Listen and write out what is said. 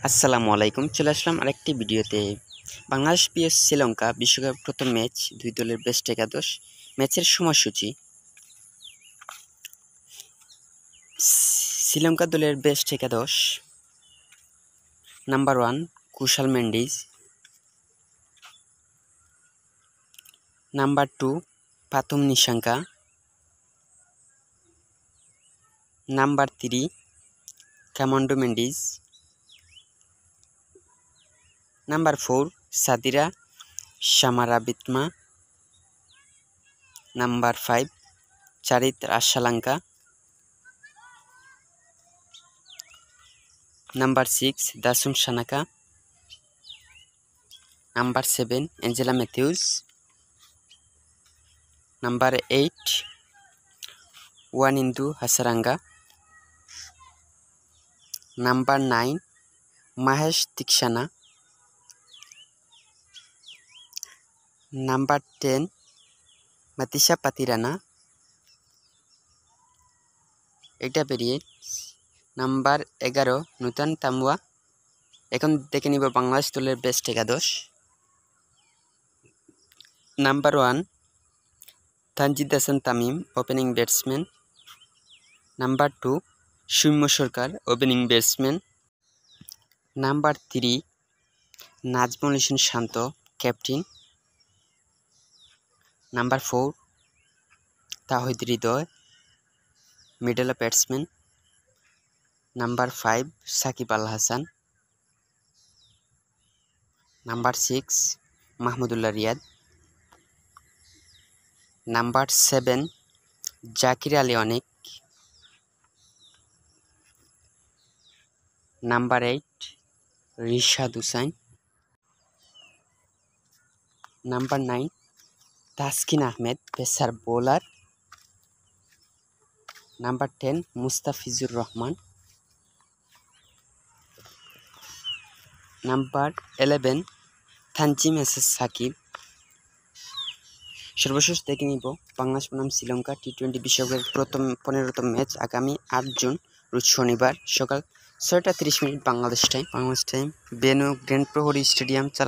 আসসালামু আলাইকুম। চলে আসলাম আরেকটি ভিডিওতে। বাংলাদেশ vs শ্রীলঙ্কা বিশ্বকাপ প্রথম ম্যাচ, দুই দলের বেস্ট একাদশ। ম্যাচের সময়সূচি: শ্রীলঙ্কা দলের বেস্ট একাদশ: number 1 Kusal Mendis, number 2 Pathum Nissanka, number 3 Kamindu Mendis, number 4 Sadeera Samarawickrama, number 5 Charith Asalanka, number 6 Dasun Shanaka, number 7 Angelo Mathews, number 8 Wanindu Hasaranga, number 9 Maheesh Theekshana, number 10 Matheesha Pathirana. এটা বেরিয়ে নাম্বার 11 নূতন তামুয়া। এখন দেখে নিব বাংলাদেশ দলের বেস্ট একাদশ। Number 1 Tanzid Hasan Tamim, opening batsman. Number 2 Soumya Sarkar, opening batsman. Number 3 Najmul Hossain Shanto, captain. Number 4 Towhid Hridoy, middle batsman. Number 5 Shakib Al Hasan. Number 6 Mahmudullah Riyad. Number 7 Jaker Ali Anik. Number 8 Rishad Hossain. Number 9 Taskin Ahmed, pacer bowler. Number 10 Mustafizur Rahman. Number 11 Tanzim এসএস সাকিব। সর্বশেষ দেখে নিব বাংলাদেশ বনাম শ্রীলঙ্কা টি-20 বিশ্বকাপের প্রথম 15তম ম্যাচ আগামী 8 জুন রোজ শনিবার সকাল 6টা 30 minute Bangladesh time. Venue grand প্রহরী স্টেডিয়াম, চারা